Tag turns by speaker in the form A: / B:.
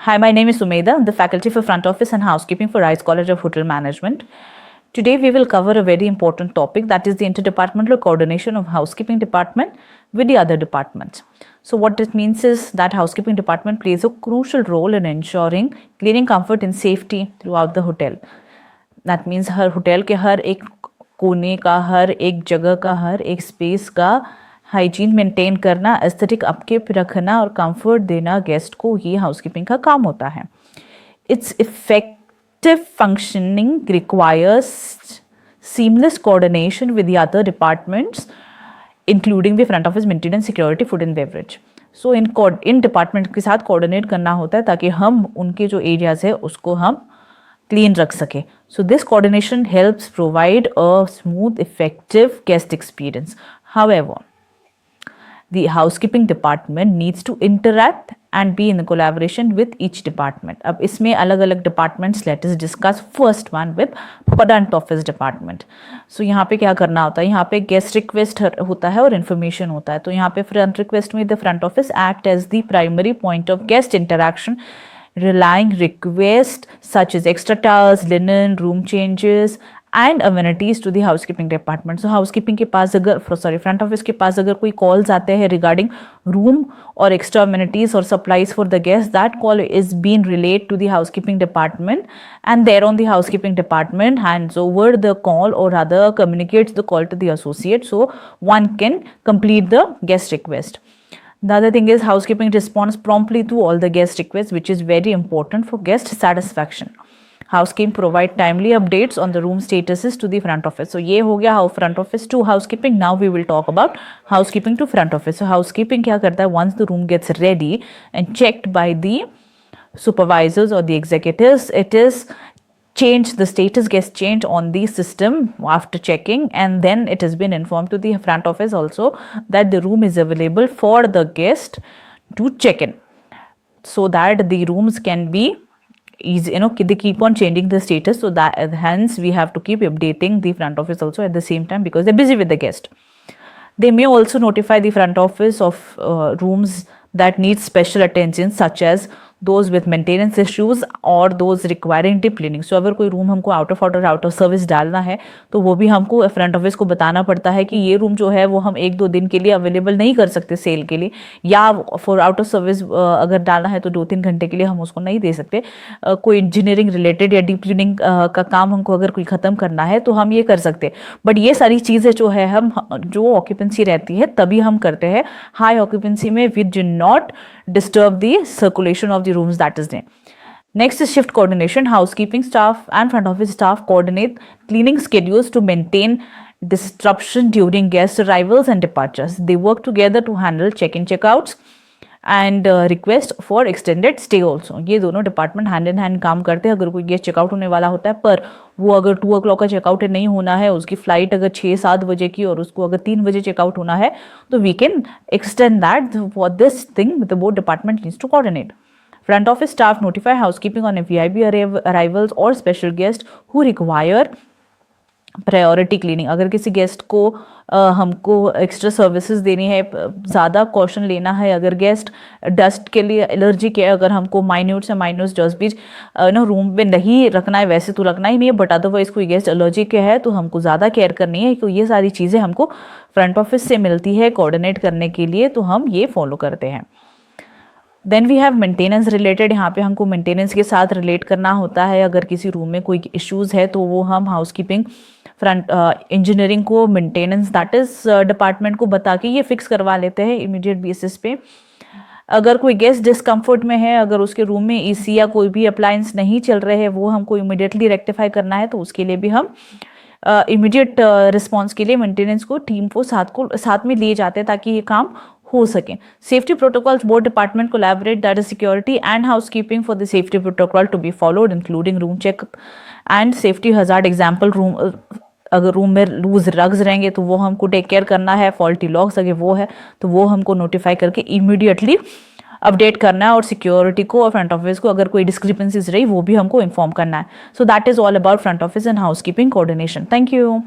A: Hi, my name is Sumeda. I'm the faculty for Front Office and Housekeeping for Rice College of Hotel Management. Today we will cover a very important topic, that is the interdepartmental coordination of housekeeping department with the other departments. So what this means is that housekeeping department plays a crucial role in ensuring cleaning, comfort and safety throughout the hotel. That means her hotel के हर एक कोने का, हर एक जगह का, हर एक space का hygiene maintain करना, एस्थेटिक अपकेप रखना और कंफर्ट देना गेस्ट को, ये हाउसकीपिंग का काम होता है. It's effective functioning requires seamless coordination with the other departments, including the front office, maintenance, security, food and beverage. So in department के साथ कोऑर्डिनेट करना होता है ताकि हम उनके जो एरियाज है उसको हम क्लीन रख सके. So this coordination helps provide a smooth, effective guest experience. However, the housekeeping department needs to interact and be in collaboration with each department. अब इसमें अलग अलग departments, let us discuss first one with front office department. So यहाँ पे क्या करना होता है, यहाँ पे guest request होता है और information होता है. तो यहाँ पे front request में the front office act as the primary point of guest interaction, relaying requests such as extra towels, linen, room changes and amenities to the housekeeping department. So housekeeping के पास अगर front office के पास अगर कोई calls आते हैं regarding room or extra amenities or supplies for the guests, that call is being relayed to the housekeeping department, and thereon the housekeeping department hands over the call or rather communicates the call to the associate so one can complete the guest request. The other thing is housekeeping responds promptly to all the guest requests, which is very important for guest satisfaction. Housekeeping provide timely updates on the room statuses to the front office. So ये हो गया how front office to housekeeping. Now we will talk about housekeeping to front office. So housekeeping क्या करता है, once the room gets ready and checked by the supervisors or the executives, it is changed, the status gets changed on the system after checking, and then it has been informed to the front office also that the room is available for the guest to check in, so that the rooms can be easy, they keep on changing the status, so that hence we have to keep updating the front office also at the same time because they're busy with the guest. They may also notify the front office of rooms that need special attention, such as those with maintenance issues or those requiring deep cleaning. So अगर कोई room हमको out of order, out of service डालना है तो वो भी हमको front office को बताना पड़ता है कि ये रूम जो है वो हम 1-2 दिन के लिए अवेलेबल नहीं कर सकते सेल के लिए, या फॉर आउट ऑफ सर्विस अगर डालना है तो 2-3 घंटे के लिए हम उसको नहीं दे सकते. कोई इंजीनियरिंग रिलेटेड या डीप क्लीनिंग का काम हमको अगर कोई ख़त्म करना है तो हम ये कर सकते. बट ये सारी चीज़ें जो है हम जो ऑक्यूपेंसी रहती है तभी हम करते हैं. हाई ऑक्यूपेंसी में we do not disturb the circulation of the rooms, that is there. Next is shift coordination. Housekeeping staff and front office staff coordinate cleaning schedules to maintain disruption during guest arrivals and departures. They work together to handle check-in, check-outs and request for extended stay also. ये दोनों department hand in hand काम करते हैं. अगर कोई guest checkout होने वाला होता है पर वो अगर 2 o'clock का चेकआउट नहीं होना है, उसकी फ्लाइट अगर 6-7 बजे की और उसको अगर 3 बजे चेकआउट होना है तो we can extend that. For this thing the both department needs to coordinate. Front office staff notify housekeeping on VIP arrivals or special guests who require priority cleaning. अगर किसी गेस्ट को हमको एक्स्ट्रा सर्विसेज देनी है, ज़्यादा caution लेना है, अगर गेस्ट डस्ट के लिए एलर्जी के, अगर हमको माइन्यूट से माइन्यूट डस्ट भी रूम में नहीं रखना है, वैसे तो रखना ही नहीं है, बट अदरवाइज कोई गेस्ट एलर्जी के है तो हमको ज़्यादा केयर करनी है. तो ये सारी चीज़ें हमको फ्रंट ऑफिस से मिलती है कोऑर्डिनेट करने के लिए, तो हम ये फॉलो करते हैं. Then we have maintenance related. यहाँ पे हमको मेंटेनेंस के साथ रिलेट करना होता है. अगर किसी रूम में कोई इश्यूज़ है तो वो हम हाउसकीपिंग फ्रंट इंजीनियरिंग को, मेंटेनेंस दैट इज डिपार्टमेंट को बता के ये फिक्स करवा लेते हैं इमीडिएट बेसिस पे. अगर कोई गेस्ट डिस्कम्फर्ट में है, अगर उसके रूम में एसी या कोई भी अप्लायंस नहीं चल रहे हैं, वो हमको इमीडिएटली रेक्टिफाई करना है, तो उसके लिए भी हम इमीडिएट रिस्पॉन्स के लिए मेंटेनेंस को टीम को साथ में लिए जाते हैं ताकि ये काम हो सके. Safety protocols both department collaborate, that is security and housekeeping for the safety protocol to be followed, including room checkup and safety hazard. Example, room अगर रूम में लूज रग्स रहेंगे तो वो हमको टेक केयर करना है. फॉल्टी लॉक्स अगर वो है तो वो हमको नोटिफाई करके इमीडिएटली अपडेट करना है, और सिक्योरिटी को और फ्रंट ऑफिस को अगर कोई डिस्क्रिपेंसीज रही वो भी हमको इन्फॉर्म करना है. So that is all about front office and housekeeping coordination. Thank you.